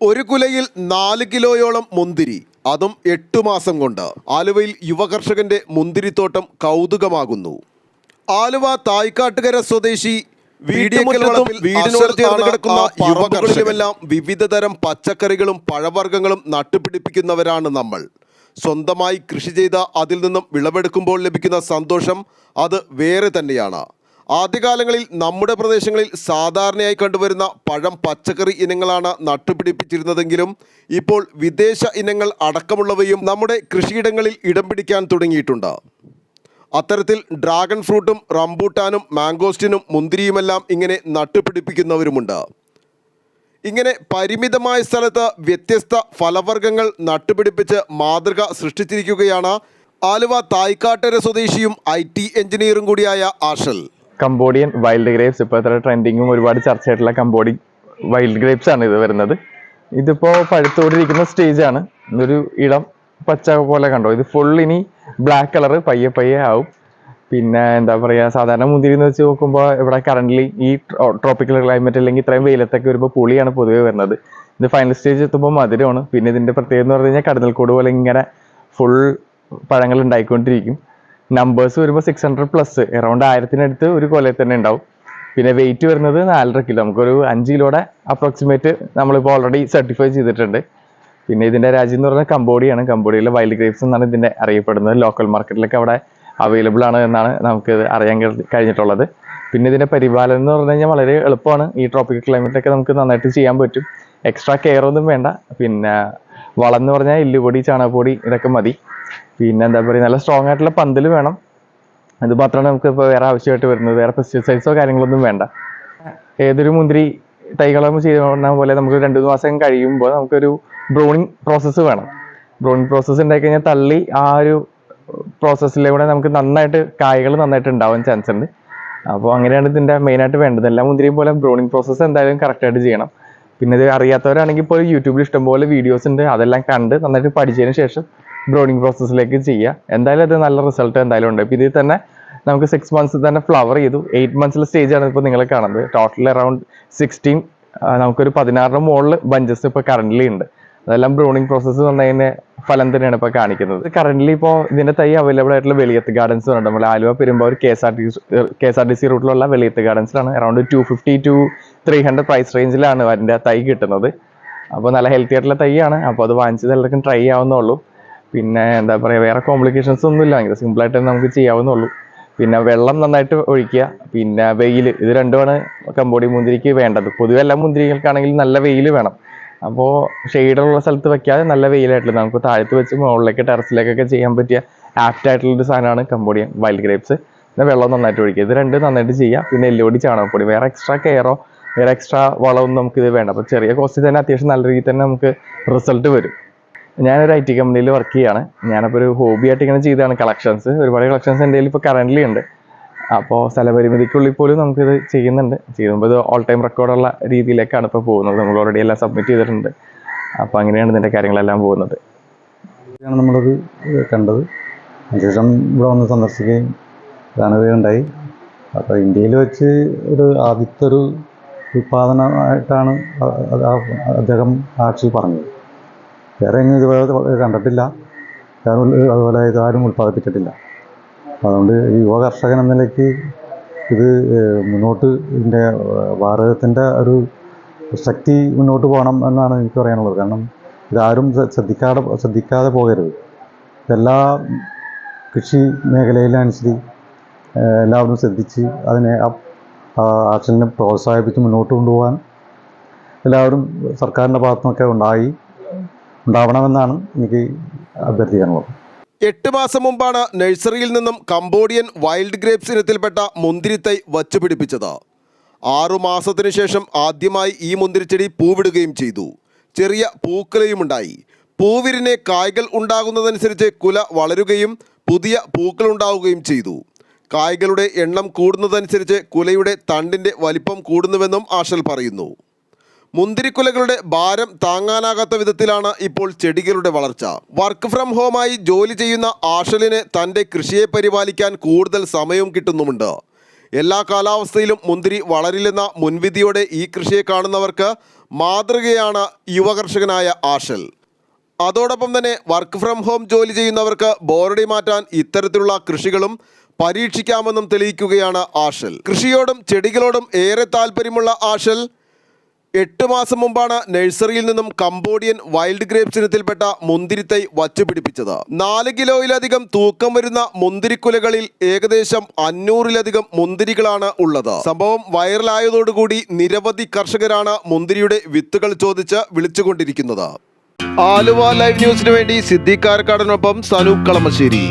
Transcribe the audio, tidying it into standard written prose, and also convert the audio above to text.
ഒരു കുലയിൽ 4 കിലോയോളം മുന്തിരി, അതും 8 മാസം കൊണ്ട്. ആലുവയിൽ യുവകർഷകന്റെ മുന്തിരിത്തോട്ടം കൗതുകമാകുന്നു. ആലുവ തായ്ക്കാട്ടുകര സ്വദേശി വീടിനോട് ചേർന്ന് കിടക്കുന്ന യുവകർഷകരെല്ലാം വിവിധ തരം പച്ചക്കറികളും പഴവർഗ്ഗങ്ങളും നട്ടുപിടിപ്പിക്കുന്നവരാണ് നമ്മൾ. സ്വന്തമായി കൃഷി ചെയ്ത അതിൽ നിന്നും വിളവെടുക്കുമ്പോൾ ലഭിക്കുന്ന സന്തോഷം അത് വേറെ തന്നെയാണ്. ആദ്യകാലങ്ങളിൽ നമ്മുടെ പ്രദേശങ്ങളിൽ സാധാരണയായി കണ്ടുവരുന്ന പഴം, പച്ചക്കറി ഇനങ്ങളാണ് നട്ടുപിടിപ്പിച്ചിരുന്നതെങ്കിലും ഇപ്പോൾ വിദേശ ഇനങ്ങൾ അടക്കമുള്ളവയും നമ്മുടെ കൃഷിയിടങ്ങളിൽ ഇടം പിടിക്കാൻ തുടങ്ങിയിട്ടുണ്ട്. അത്തരത്തിൽ ഡ്രാഗൺ ഫ്രൂട്ടും റംബൂട്ടാനും മാംഗോസ്റ്റിനും മുന്തിരിയുമെല്ലാം ഇങ്ങനെ നട്ടുപിടിപ്പിക്കുന്നവരുമുണ്ട്. ഇങ്ങനെ പരിമിതമായ സ്ഥലത്ത് വ്യത്യസ്ത ഫലവർഗ്ഗങ്ങൾ നട്ടുപിടിപ്പിച്ച് മാതൃക സൃഷ്ടിച്ചിരിക്കുകയാണ് ആലുവ തായ്ക്കാട്ടുകര സ്വദേശിയും IT എഞ്ചിനീയറും കൂടിയായ ആഷൽ. കംബോഡിയൻ വൈൽഡ് ഗ്രേപ്സ് ഇപ്പോഴത്തെ ട്രെൻഡിങ്ങും ഒരുപാട് ചർച്ചയായിട്ടുള്ള കംബോഡി വൈൽഡ് ഗ്രേപ്സ് ആണ് ഇത് വരുന്നത്. ഇതിപ്പോൾ പഴുത്തോടിരിക്കുന്ന സ്റ്റേജാണ്. ഇതൊരു ഇളം പച്ച പോലെ കണ്ടോ, ഇത് ഫുൾ ഇനി ബ്ലാക്ക് കളറ് പയ്യെ ആവും. പിന്നെ എന്താ പറയുക, സാധാരണ മുന്തിരി എന്ന് വെച്ച് നോക്കുമ്പോൾ ഇവിടെ കറൻ്റ്ലി ഈ ട്രോപ്പിക്കൽ ക്ലൈമറ്റ് അല്ലെങ്കിൽ ഇത്രയും വെയിലത്തൊക്കെ വരുമ്പോൾ പുളിയാണ് പൊതുവേ വരുന്നത്. ഇത് ഫൈനൽ സ്റ്റേജ് എത്തുമ്പോൾ മധുരമാണ്. പിന്നെ ഇതിൻ്റെ പ്രത്യേകത എന്ന് പറഞ്ഞു കഴിഞ്ഞാൽ കടന്നൽക്കൂട് പോലെ ഇങ്ങനെ ഫുൾ പഴങ്ങൾ ഉണ്ടായിക്കൊണ്ടിരിക്കും. നമ്പേഴ്സ് വരുമ്പോൾ 600+, അറൗണ്ട് 1000-നടുത്ത് ഒരു കൊലയിൽ തന്നെ ഉണ്ടാവും. പിന്നെ വെയിറ്റ് വരുന്നത് 4.5 കിലോ, നമുക്കൊരു 5 കിലോയുടെ അപ്രോക്സിമേറ്റ് നമ്മളിപ്പോൾ ഓൾറെഡി സർട്ടിഫൈ ചെയ്തിട്ടുണ്ട്. പിന്നെ ഇതിൻ്റെ രാജ്യം എന്ന് പറഞ്ഞാൽ കംബോഡിയാണ്. കംബോഡിയയിലെ വൈൽഡ് ഗ്രേപ്സ് എന്നാണ് ഇതിൻ്റെ അറിയപ്പെടുന്നത്. ലോക്കൽ മാർക്കറ്റിലൊക്കെ അവിടെ അവൈലബിൾ ആണ് എന്നാണ് നമുക്ക് അറിയാൻ കഴിഞ്ഞിട്ടുള്ളത്. പിന്നെ ഇതിൻ്റെ പരിപാലനം എന്ന് പറഞ്ഞു കഴിഞ്ഞാൽ വളരെ എളുപ്പമാണ്. ഈ ട്രോപ്പിക്കൽ ക്ലൈമറ്റൊക്കെ നമുക്ക് നന്നായിട്ട് ചെയ്യാൻ പറ്റും. എക്സ്ട്രാ കെയർ ഒന്നും വേണ്ട. പിന്നെ വളം എന്ന് പറഞ്ഞാൽ എല്ലുപൊടി, ചാണകപ്പൊടി ഇതൊക്കെ മതി. പിന്നെ എന്താ പറയുക, നല്ല സ്ട്രോങ് ആയിട്ടുള്ള പന്തൽ വേണം. അത് മാത്രമാണ് നമുക്ക് ഇപ്പോൾ വേറെ ആവശ്യമായിട്ട് വരുന്നത്. വേറെ പെസ്റ്റിസൈഡ്സോ കാര്യങ്ങളൊന്നും വേണ്ട. ഏതൊരു മുന്തിരി തൈകളും ചെയ്യുന്ന പോലെ നമുക്ക് 2-3 മാസം കഴിയുമ്പോൾ നമുക്കൊരു ബ്രൂണിങ് പ്രോസസ്സ് വേണം. ബ്രൂണിങ് പ്രോസസ്സ് ഉണ്ടായി കഴിഞ്ഞാൽ തള്ളി ആ ഒരു പ്രോസസ്സിലൂടെ നമുക്ക് നന്നായിട്ട് കായകൾ നന്നായിട്ട് ഉണ്ടാവാൻ ചാൻസ് ഉണ്ട്. അപ്പോൾ അങ്ങനെയാണ് ഇതിൻ്റെ മെയിനായിട്ട് വേണ്ടത്. എല്ലാ മുന്തിരിയും പോലെ ബ്രൂണിങ് പ്രോസസ്സ് എന്തായാലും കറക്റ്റായിട്ട് ചെയ്യണം. പിന്നെ ഇത് അറിയാത്തവരാണെങ്കിൽ ഇപ്പോൾ യൂട്യൂബിൽ ഇഷ്ടംപോലെ വീഡിയോസ് ഉണ്ട്. അതെല്ലാം കണ്ട് നന്നായിട്ട് പഠിച്ചതിന് ശേഷം ബ്രൂണിങ് പ്രോസസ്സിലേക്ക് ചെയ്യുക. എന്തായാലും അത് നല്ല റിസൾട്ട് എന്തായാലും ഉണ്ട്. ഇപ്പോൾ ഇതിൽ തന്നെ നമുക്ക് 6 മന്ത്സ് തന്നെ ഫ്ലവർ ചെയ്തു. 8 മന്ത്സിലെ സ്റ്റേജാണ് ഇപ്പോൾ നിങ്ങൾ കാണുന്നത്. ടോട്ടൽ അറൗണ്ട് 16, നമുക്കൊരു 16 മുകളിൽ ബഞ്ചസ് ഇപ്പോൾ കറൻ്റ്ലി ഉണ്ട്. അതെല്ലാം ബ്രൂണിങ് പ്രോസസ്സ് പറഞ്ഞതിൻ്റെ ഫലം തന്നെയാണ് ഇപ്പോൾ കാണിക്കുന്നത്. കറൻ്റ്ലി ഇപ്പോൾ ഇതിൻ്റെ തൈ അവൈലബിൾ ആയിട്ടുള്ള വെളിയത്ത് ഗാർഡൻസ് ഉണ്ട്. നമ്മൾ ആലുവ പെരുമ്പാവൂർ KSRTC റൂട്ടിലുള്ള വെളിയത്ത് ഗാർഡൻസിലാണ്. അറൗണ്ട് 250 to 300 പ്രൈസ് റേഞ്ചിലാണ് അതിൻ്റെ തൈ കിട്ടുന്നത്. അപ്പോൾ നല്ല ഹെൽത്തി ആയിട്ടുള്ള തൈയാണ്. അപ്പോൾ അത് വാങ്ങിച്ചത് എല്ലാവർക്കും ട്രൈ ചെയ്യാവുന്നുള്ളൂ. പിന്നെ എന്താ പറയുക, വേറെ കോംപ്ലിക്കേഷൻസ് ഒന്നും ഇല്ല. ഭയങ്കര സിമ്പിളായിട്ട് നമുക്ക് ചെയ്യാവുന്നുള്ളൂ. പിന്നെ വെള്ളം നന്നായിട്ട് ഒഴിക്കുക, പിന്നെ വെയിൽ, ഇത് രണ്ടുമാണ് കംബോഡിയൻ മുന്തിരിക്ക് വേണ്ടത്. പൊതുവെ എല്ലാ മുന്തിരികൾക്കാണെങ്കിൽ നല്ല വെയിൽ വേണം. അപ്പോൾ ഷെയ്ഡുള്ള സ്ഥലത്ത് വെക്കാതെ നല്ല വെയിലായിട്ടുള്ള നമുക്ക് താഴത്ത് വെച്ച് മുകളിലേക്ക് ടെറസിലേക്കൊക്കെ ചെയ്യാൻ പറ്റിയ ആപ്റ്റായിട്ടുള്ളൊരു സാധനമാണ് കംബോഡിയൻ വൈൽഡ് ഗ്രേപ്സ്. പിന്നെ വെള്ളം നന്നായിട്ട് ഒഴിക്കുക, ഇത് രണ്ടും നന്നായിട്ട് ചെയ്യുക. പിന്നെ എല്ലുപൊടി, ചാണകപ്പൊടി, വേറെ എക്സ്ട്രാ കെയറോ വേറെ എക്സ്ട്രാ വളമൊന്നും നമുക്കിത് വേണ്ട. അപ്പോൾ ചെറിയ കോസ്റ്റിൽ തന്നെ അത്യാവശ്യം നല്ല രീതിയിൽ തന്നെ നമുക്ക് റിസൾട്ട് വരും. ഞാനൊരു IT കമ്പനിയിൽ വർക്ക് ചെയ്യുകയാണ്. ഞാനപ്പോൾ ഒരു ഹോബിയായിട്ട് ഇങ്ങനെ ചെയ്തതാണ് കളക്ഷൻസ്. ഒരുപാട് കളക്ഷൻസ് എൻ്റെ കയ്യിൽ ഇപ്പോൾ കറൻ്റ്ലി ഉണ്ട്. അപ്പോൾ സ്ഥലപരിമിതിക്കുള്ളിൽ പോലും നമുക്കിത് ചെയ്യുന്നുണ്ട്. ചെയ്യുമ്പോൾ ഇത് ഓൾ ടൈം റെക്കോർഡുള്ള രീതിയിലേക്കാണ് ഇപ്പോൾ പോകുന്നത്. നമ്മൾ ഓൾറെഡി എല്ലാം സബ്മിറ്റ് ചെയ്തിട്ടുണ്ട്. അപ്പോൾ അങ്ങനെയാണ് ഇതിൻ്റെ കാര്യങ്ങളെല്ലാം പോകുന്നത്. നമ്മളത് കണ്ടത്, അതിനുശേഷം ഇവിടെ വന്ന് സന്ദർശിക്കുകയും കാണുകയുണ്ടായി. അപ്പോൾ ഇന്ത്യയിൽ വെച്ച് ആദ്യത്തെ ഒരു ഉൽപ്പാദനമായിട്ടാണ് അദ്ദേഹം ആക്ച്വലി പറഞ്ഞത്. വേറെ എങ്ങും ഇതുപോലെ കണ്ടിട്ടില്ല, അതുപോലെ ഇതാരും ഉൽപ്പാദിപ്പിച്ചിട്ടില്ല. അതുകൊണ്ട് ഈ യുവ കർഷകൻ എന്ന നിലയ്ക്ക് ഇത് മുന്നോട്ട് ഇതിൻ്റെ ഭാരതത്തിൻ്റെ ഒരു ശക്തി മുന്നോട്ട് പോകണം എന്നാണ് എനിക്ക് പറയാനുള്ളത്. കാരണം ഇതാരും ശ്രദ്ധിക്കാതെ പോകരുത്. എല്ലാ കൃഷി മേഖലയിലനുസരിച്ച് എല്ലാവരും ശ്രദ്ധിച്ച് അതിനെ ആക്ഷനെ പ്രോത്സാഹിപ്പിച്ച് മുന്നോട്ട് കൊണ്ടുപോകാൻ എല്ലാവരും സർക്കാരിൻ്റെ ഭാഗത്തുനിന്നൊക്കെ ഉണ്ടാവണമെന്നാണ് എനിക്ക് അഭ്യർത്ഥിക്കാനുള്ളത്. 8 മാസം മുമ്പാണ് നഴ്സറിയിൽ നിന്നും കംബോഡിയൻ വൈൽഡ് ഗ്രേപ്സ് ഇനത്തിൽപ്പെട്ട മുന്തിരിത്തൈ വച്ചുപിടിപ്പിച്ചത്. 6 മാസത്തിനു ശേഷം ആദ്യമായി ഈ മുന്തിരിച്ചെടി പൂവിടുകയും ചെയ്തു. ചെറിയ പൂക്കുലയുമുണ്ടായി. പൂവിരിനെ കായ്കൾ ഉണ്ടാകുന്നതനുസരിച്ച് കുല വളരുകയും പുതിയ പൂക്കൾ ഉണ്ടാവുകയും ചെയ്തു. കായ്കളുടെ എണ്ണം കൂടുന്നതനുസരിച്ച് കുലയുടെ തണ്ടിൻ്റെ വലിപ്പം കൂടുന്നുവെന്നും ആഷൽ പറയുന്നു. മുന്തിരിക്കുലകളുടെ ഭാരം താങ്ങാനാകാത്ത വിധത്തിലാണ് ഇപ്പോൾ ചെടികളുടെ വളർച്ച. വർക്ക് ഫ്രം ഹോമായി ജോലി ചെയ്യുന്ന ആഷലിന് തൻ്റെ കൃഷിയെ പരിപാലിക്കാൻ കൂടുതൽ സമയവും കിട്ടുന്നുമുണ്ട്. എല്ലാ കാലാവസ്ഥയിലും മുന്തിരി വളരില്ലെന്ന മുൻവിധിയോടെ ഈ കൃഷിയെ കാണുന്നവർക്ക് മാതൃകയാണ് യുവകർഷകനായ ആഷൽ. അതോടൊപ്പം തന്നെ വർക്ക് ഫ്രം ഹോം ജോലി ചെയ്യുന്നവർക്ക് ബോറടി മാറ്റാൻ ഇത്തരത്തിലുള്ള കൃഷികളും പരീക്ഷിക്കാമെന്നും തെളിയിക്കുകയാണ് ആഷൽ. കൃഷിയോടും ചെടികളോടും ഏറെ താല്പര്യമുള്ള ആഷൽ 8 മാസം മുമ്പാണ് നഴ്സറിയിൽ നിന്നും കംബോഡിയൻ വൈൽഡ് ഗ്രേപ്സ് ഇനത്തിൽപ്പെട്ട മുന്തിരിത്തൈ വച്ചുപിടിപ്പിച്ചത്. 4 കിലോയിലധികം തൂക്കം വരുന്ന മുന്തിരിക്കുലകളിൽ ഏകദേശം 500-ലധികം മുന്തിരികളാണ് ഉള്ളത്. സംഭവം വൈറലായതോടുകൂടി നിരവധി കർഷകരാണ് മുന്തിരിയുടെ വിത്തുകൾ ചോദിച്ച് വിളിച്ചുകൊണ്ടിരിക്കുന്നത്. ആലുവ ലൈവ് ന്യൂസിനു വേണ്ടി സിദ്ദീഖ് കാരക്കാടിനൊപ്പം സനൂപ് കളമശ്ശേരി.